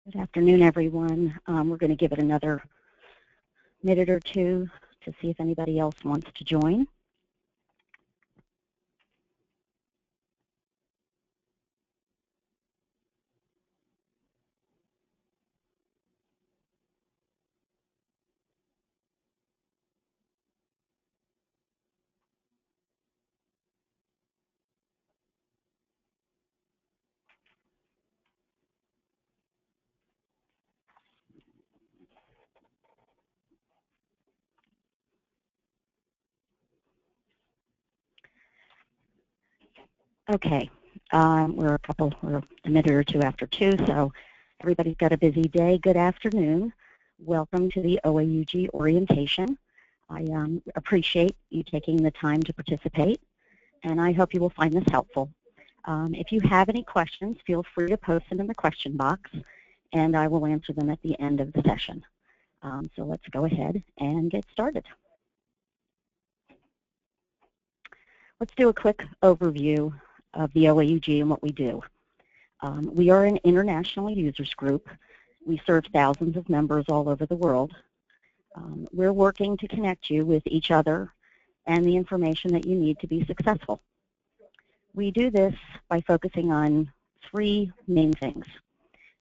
Good afternoon, everyone. We're going to give it another minute or two to see if anybody else wants to join. Okay, we're a minute or two after 2, so everybody's got a busy day. Good afternoon. Welcome to the OAUG orientation. I appreciate you taking the time to participate, and I hope you will find this helpful. If you have any questions, feel free to post them in the question box, and I will answer them at the end of the session. So let's go ahead and get started. Let's do a quick overview of the OAUG and what we do. We are an international users group. We serve thousands of members all over the world. We're working to connect you with each other and the information that you need to be successful. We do this by focusing on 3 main things: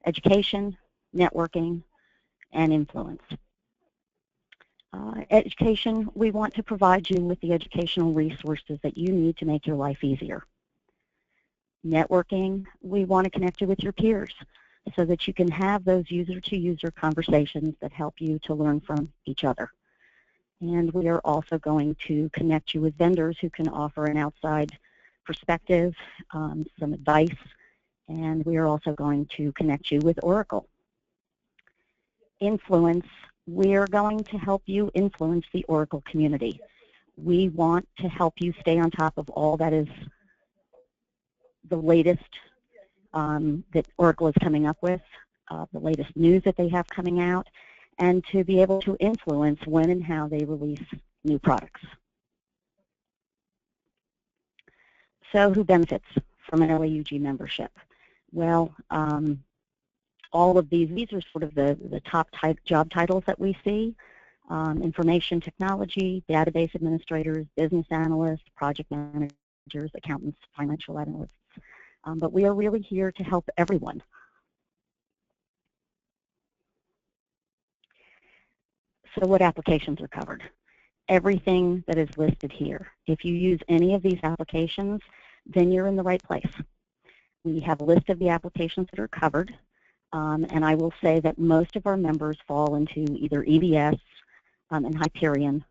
education, networking, and influence. Education, we want to provide you with the educational resources that you need to make your life easier. Networking, we want to connect you with your peers so that you can have those user-to-user conversations that help you to learn from each other. And we are also going to connect you with vendors who can offer an outside perspective, some advice, and we are also going to connect you with Oracle. Influence, we are going to help you influence the Oracle community. We want to help you stay on top of all that is the latest that Oracle is coming up with, the latest news that they have coming out, and to be able to influence when and how they release new products. So who benefits from an OAUG membership? Well, all of these are sort of the top job titles that we see: information technology, database administrators, business analysts, project managers, accountants, financial analysts. But we are really here to help everyone. So what applications are covered? Everything that is listed here. If you use any of these applications, then you're in the right place. We have a list of the applications that are covered, and I will say that most of our members fall into either EBS and Hyperion,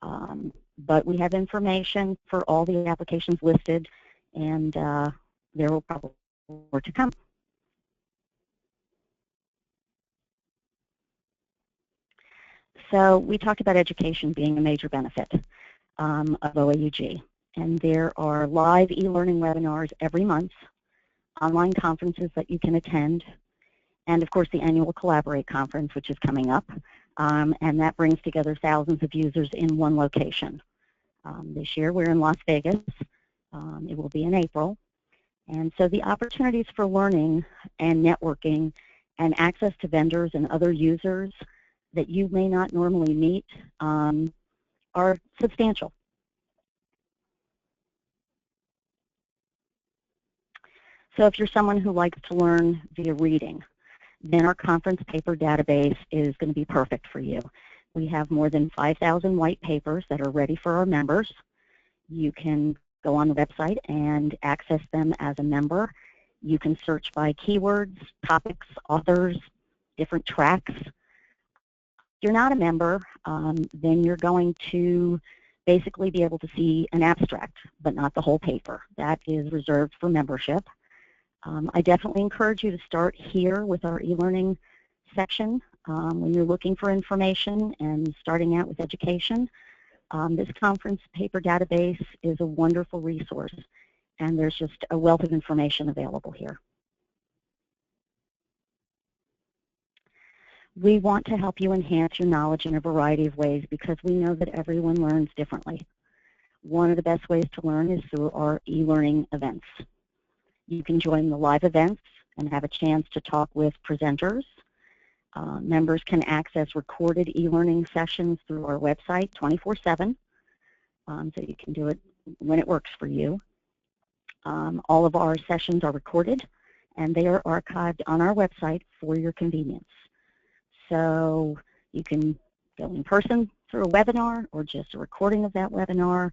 but we have information for all the applications listed, and there will probably be more to come. So we talked about education being a major benefit of OAUG, and there are live e-learning webinars every month, online conferences that you can attend, and of course the annual Collaborate conference, which is coming up, and that brings together thousands of users in one location. This year we're in Las Vegas. It will be in April. And so the opportunities for learning and networking and access to vendors and other users that you may not normally meet are substantial. So if you're someone who likes to learn via reading, then our conference paper database is going to be perfect for you. We have more than 5,000 white papers that are ready for our members. You can go on the website and access them as a member. You can search by keywords, topics, authors, different tracks. If you're not a member, then you're going to basically be able to see an abstract, but not the whole paper. That is reserved for membership. I definitely encourage you to start here with our e-learning section when you're looking for information and starting out with education. This conference paper database is a wonderful resource, and there's just a wealth of information available here. We want to help you enhance your knowledge in a variety of ways because we know that everyone learns differently. One of the best ways to learn is through our e-learning events. You can join the live events and have a chance to talk with presenters. Members can access recorded e-learning sessions through our website 24/7, so you can do it when it works for you. All of our sessions are recorded, and they are archived on our website for your convenience. So you can go in person through a webinar or just a recording of that webinar.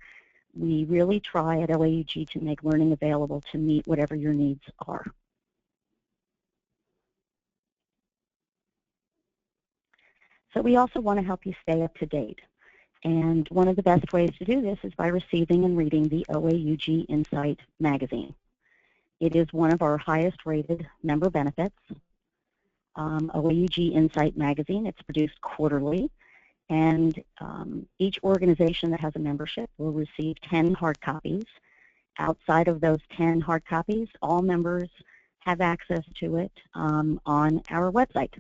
We really try at OAUG to make learning available to meet whatever your needs are. So we also want to help you stay up to date. And one of the best ways to do this is by receiving and reading the OAUG Insight magazine. It is one of our highest rated member benefits. OAUG Insight magazine, it's produced quarterly, and each organization that has a membership will receive 10 hard copies. Outside of those 10 hard copies, all members have access to it on our website.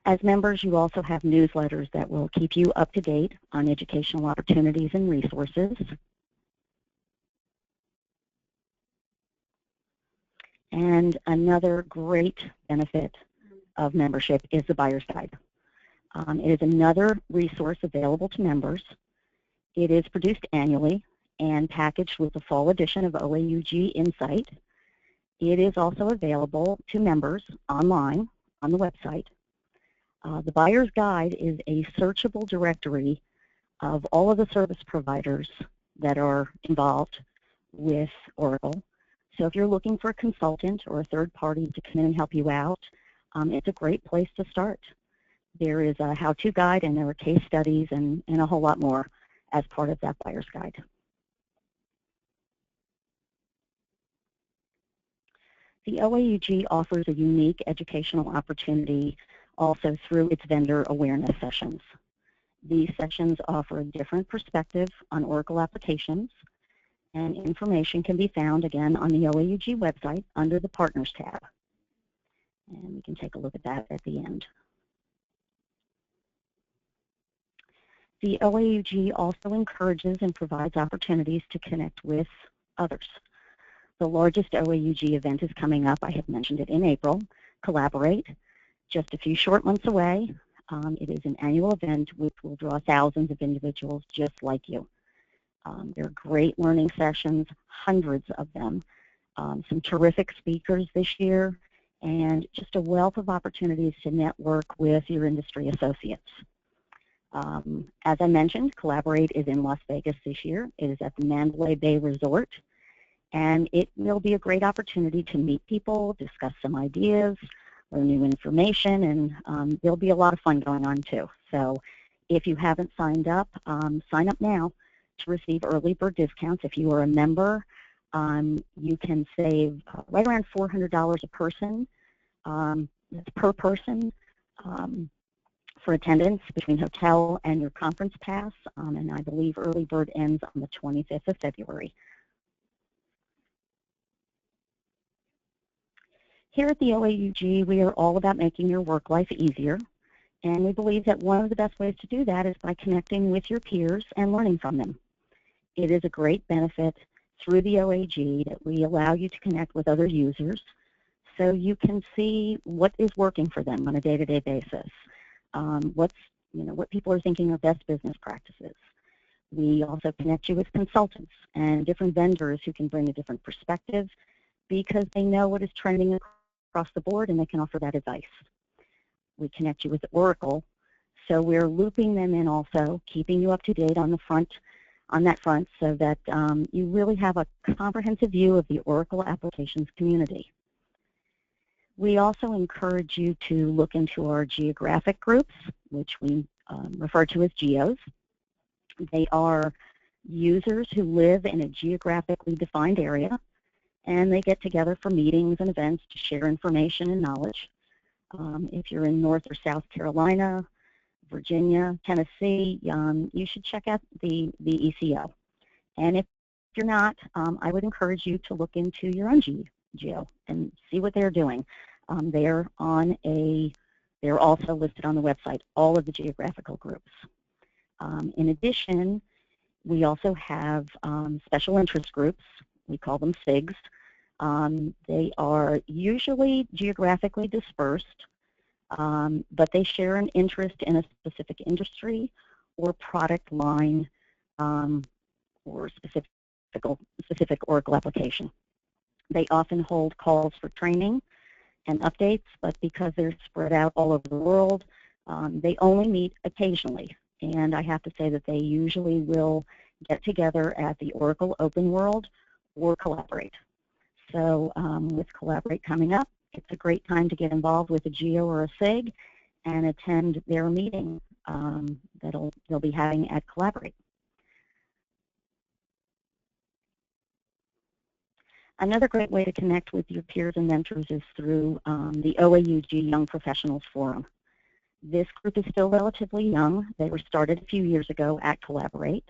As members, you also have newsletters that will keep you up to date on educational opportunities and resources. And another great benefit of membership is the Buyer's Guide. It is another resource available to members. It is produced annually and packaged with the fall edition of OAUG Insight. It is also available to members online on the website. The Buyer's Guide is a searchable directory of all of the service providers that are involved with Oracle. So if you're looking for a consultant or a third party to come in and help you out, it's a great place to start. There is a how-to guide, and there are case studies and a whole lot more as part of that Buyer's Guide. The OAUG offers a unique educational opportunity also through its vendor awareness sessions. These sessions offer a different perspective on Oracle applications, and information can be found again on the OAUG website under the Partners tab. And we can take a look at that at the end. The OAUG also encourages and provides opportunities to connect with others. The largest OAUG event is coming up. I have mentioned it in April, Collaborate, just a few short months away. It is an annual event which will draw thousands of individuals just like you. There are great learning sessions, hundreds of them, some terrific speakers this year, and just a wealth of opportunities to network with your industry associates. As I mentioned, Collaborate is in Las Vegas this year. It is at the Mandalay Bay Resort, and it will be a great opportunity to meet people, discuss some ideas, learn new information, and there'll be a lot of fun going on too. So if you haven't signed up, sign up now to receive early bird discounts. If you are a member, you can save right around $400 a person. That's per person for attendance between hotel and your conference pass, and I believe early bird ends on the 25th of February. Here at the OAUG, we are all about making your work life easier, and we believe that one of the best ways to do that is by connecting with your peers and learning from them. It is a great benefit through the OAG that we allow you to connect with other users so you can see what is working for them on a day-to-day basis, what people are thinking are best business practices. We also connect you with consultants and different vendors who can bring a different perspective because they know what is trending across the board and they can offer that advice. We connect you with Oracle, so we're looping them in also, keeping you up to date on that front so that you really have a comprehensive view of the Oracle applications community. We also encourage you to look into our geographic groups, which we refer to as GEOs. They are users who live in a geographically defined area, and they get together for meetings and events to share information and knowledge. If you're in North or South Carolina, Virginia, Tennessee, you should check out the ECO. And if you're not, I would encourage you to look into your own GEO and see what they're doing. They're also listed on the website, all of the geographical groups. In addition, We also have special interest groups. We call them SIGs. They are usually geographically dispersed, but they share an interest in a specific industry or product line or specific Oracle application. They often hold calls for training and updates, but because they're spread out all over the world, they only meet occasionally. And I have to say that they usually will get together at the Oracle Open World or Collaborate. So with Collaborate coming up, it's a great time to get involved with a GEO or a SIG and attend their meeting that they'll be having at Collaborate. Another great way to connect with your peers and mentors is through the OAUG Young Professionals Forum. This group is still relatively young. They were started a few years ago at Collaborate,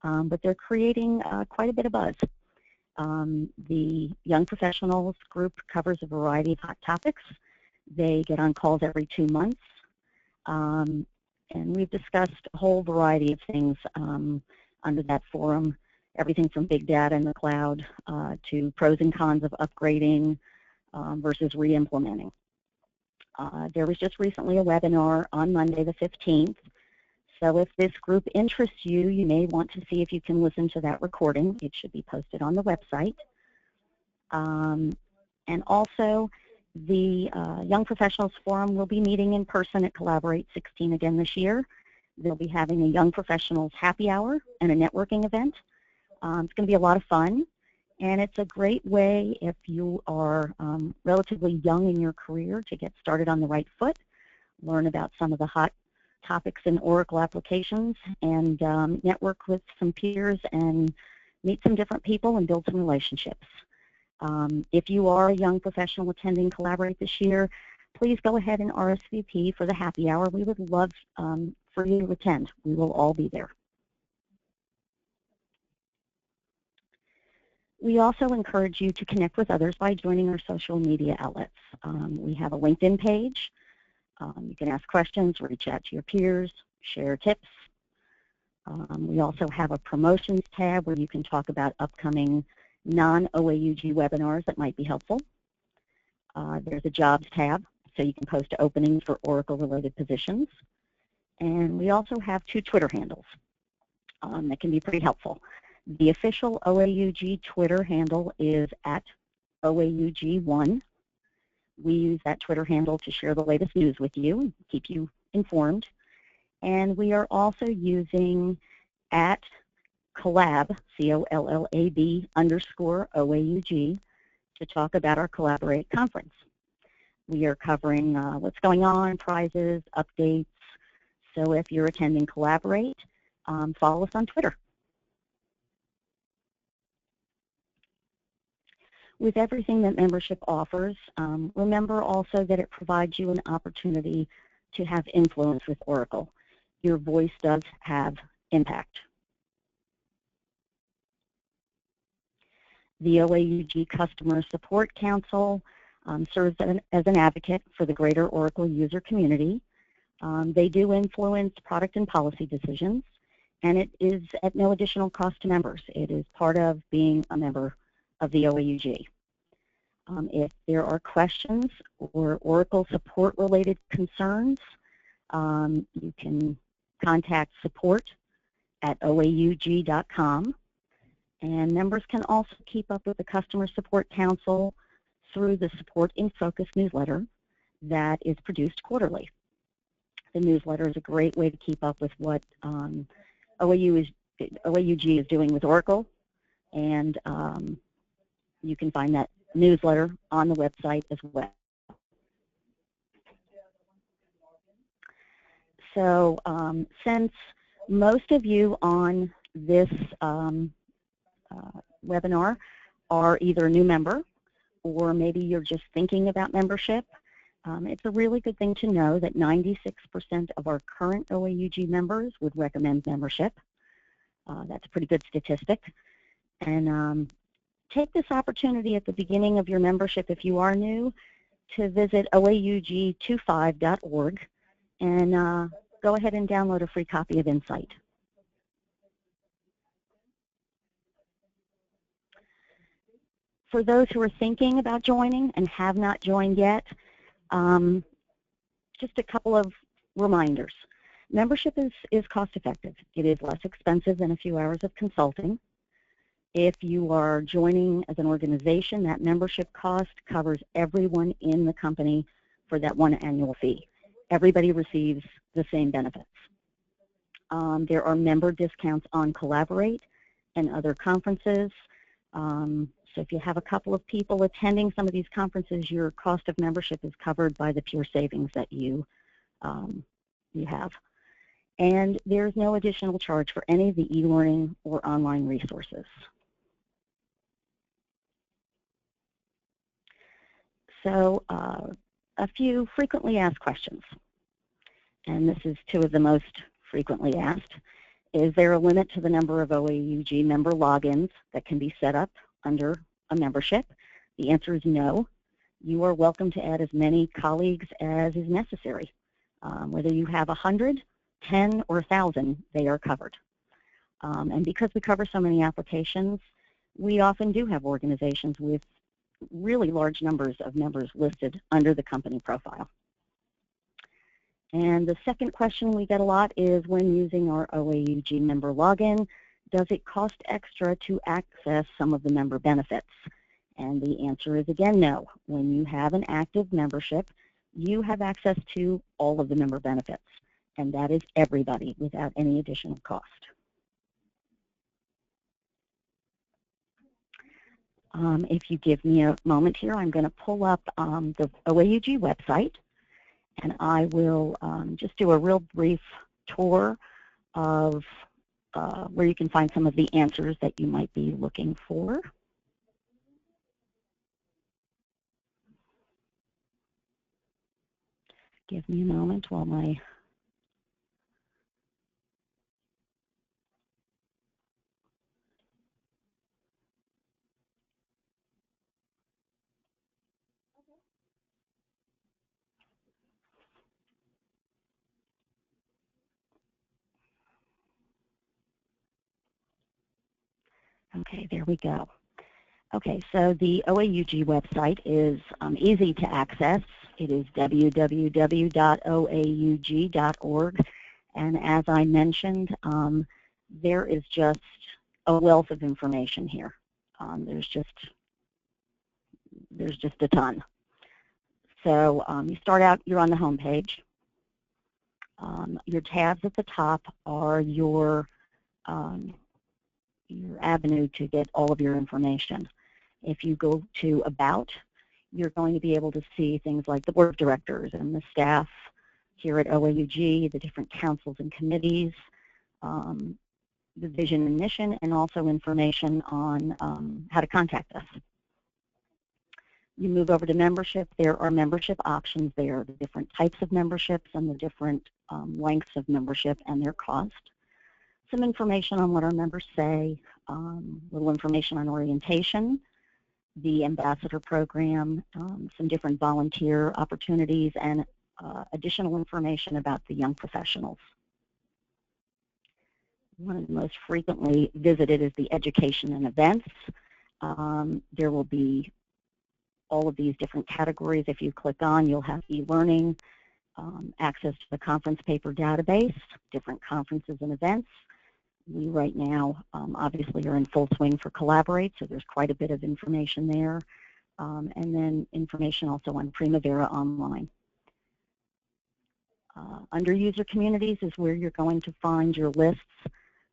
but they're creating quite a bit of buzz. The Young Professionals group covers a variety of hot topics. They get on calls every 2 months, and we've discussed a whole variety of things under that forum, everything from big data in the cloud to pros and cons of upgrading versus re-implementing. There was just recently a webinar on Monday the 15th. So if this group interests you, you may want to see if you can listen to that recording. It should be posted on the website. And also, the Young Professionals Forum will be meeting in person at Collaborate 16 again this year. They'll be having a Young Professionals happy hour and a networking event. It's going to be a lot of fun, and it's a great way if you are relatively young in your career to get started on the right foot, learn about some of the hot topics in Oracle applications, and network with some peers and meet some different people and build some relationships. If you are a young professional attending Collaborate this year, please go ahead and RSVP for the happy hour. We would love for you to attend. We will all be there. We also encourage you to connect with others by joining our social media outlets. We have a LinkedIn page. You can ask questions, reach out to your peers, share tips. We also have a promotions tab where you can talk about upcoming non-OAUG webinars that might be helpful. There's a jobs tab, so you can post openings for Oracle-related positions. And we also have 2 Twitter handles that can be pretty helpful. The official OAUG Twitter handle is @OAUG1. We use that Twitter handle to share the latest news with you and keep you informed. And we are also using @collab, C-O-L-L-A-B _OAUG to talk about our Collaborate conference. We are covering what's going on, prizes, updates. So if you're attending Collaborate, follow us on Twitter. With everything that membership offers, remember also that it provides you an opportunity to have influence with Oracle. Your voice does have impact. The OAUG Customer Support Council serves as an advocate for the greater Oracle user community. They do influence product and policy decisions, and it is at no additional cost to members. It is part of being a member of the OAUG. If there are questions or Oracle support-related concerns, you can contact support@oaug.com. And members can also keep up with the Customer Support Council through the Support in Focus newsletter that is produced quarterly. The newsletter is a great way to keep up with what OAUG is doing with Oracle, and you can find that newsletter on the website as well. So since most of you on this webinar are either a new member or maybe you're just thinking about membership, it's a really good thing to know that 96% of our current OAUG members would recommend membership. That's a pretty good statistic. And take this opportunity at the beginning of your membership, if you are new, to visit OAUG25.org. And go ahead and download a free copy of Insight. For those who are thinking about joining and have not joined yet, just a couple of reminders. Membership is cost effective. It is less expensive than a few hours of consulting. If you are joining as an organization, that membership cost covers everyone in the company for that one annual fee. Everybody receives the same benefits. There are member discounts on Collaborate and other conferences. So if you have a couple of people attending some of these conferences, your cost of membership is covered by the pure savings that you have. And there's no additional charge for any of the e-learning or online resources. So a few frequently asked questions, and this is two of the most frequently asked. Is there a limit to the number of OAUG member logins that can be set up under a membership? The answer is no. You are welcome to add as many colleagues as is necessary. Whether you have 100, 10, or 1,000, they are covered. And because we cover so many applications, we often do have organizations with really large numbers of members listed under the company profile. And the second question we get a lot is, when using our OAUG member login, does it cost extra to access some of the member benefits? And the answer is, again, no. When you have an active membership, you have access to all of the member benefits, and that is everybody without any additional cost. If you give me a moment here, I'm going to pull up the OAUG website, and I will just do a real brief tour of where you can find some of the answers that you might be looking for. Give me a moment while my Okay, there we go. Okay, so the OAUG website is easy to access. It is www.oaug.org, and as I mentioned, there is just a wealth of information here. There's just a ton. So you start out, you're on the home page. Your tabs at the top are your avenue to get all of your information. If you go to About, you're going to be able to see things like the board of directors and the staff here at OAUG, the different councils and committees, the vision and mission, and also information on how to contact us. You move over to membership. There are membership options there, the different types of memberships and the different lengths of membership and their cost. Some information on what our members say, little information on orientation, the ambassador program, some different volunteer opportunities, and additional information about the young professionals. One of the most frequently visited is the education and events. There will be all of these different categories. If you click on, you'll have e-learning, access to the conference paper database, different conferences and events. We right now obviously are in full swing for Collaborate, so there's quite a bit of information there. And then information also on Primavera Online. Under user communities is where you're going to find your lists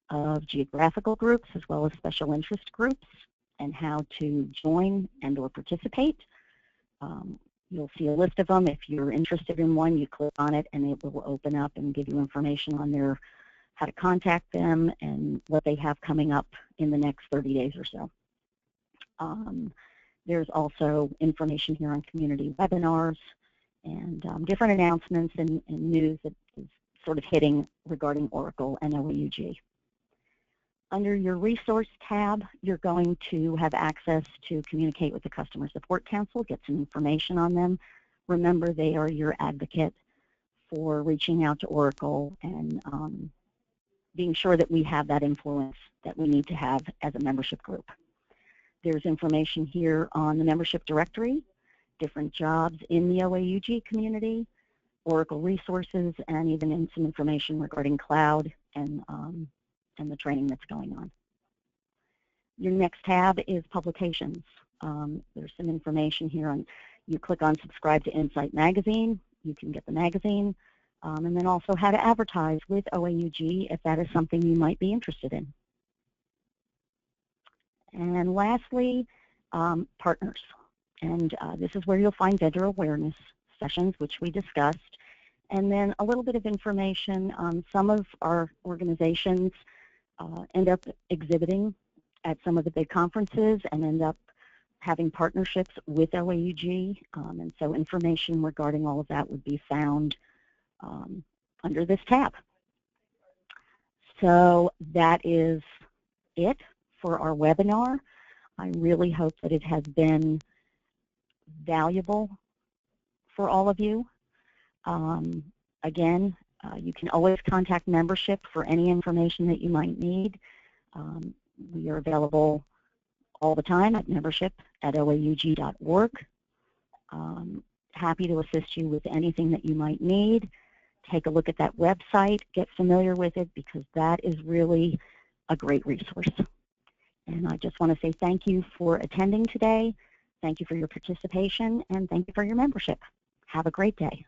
of geographical groups as well as special interest groups and how to join and or participate. You'll see a list of them. If you're interested in one, you click on it and it will open up and give you information on their how to contact them and what they have coming up in the next 30 days or so. There's also information here on community webinars and different announcements and news that is sort of hitting regarding Oracle and OAUG. Under your resource tab, you're going to have access to communicate with the Customer Support Council, get some information on them. Remember, they are your advocate for reaching out to Oracle and being sure that we have that influence that we need to have as a membership group. There's information here on the membership directory, different jobs in the OAUG community, Oracle resources, and even some information regarding cloud and the training that's going on. Your next tab is publications. There's some information here on, you click on subscribe to Insight Magazine, you can get the magazine, and then also how to advertise with OAUG if that is something you might be interested in. And lastly, partners. And this is where you'll find vendor awareness sessions, which we discussed, and then a little bit of information on some of our organizations end up exhibiting at some of the big conferences and end up having partnerships with OAUG, and so information regarding all of that would be found under this tab. So that is it for our webinar. I really hope that it has been valuable for all of you. Again, you can always contact membership for any information that you might need. We are available all the time at membership@oaug.org. Happy to assist you with anything that you might need. Take a look at that website, get familiar with it, because that is really a great resource. And I just want to say thank you for attending today. Thank you for your participation, and thank you for your membership. Have a great day.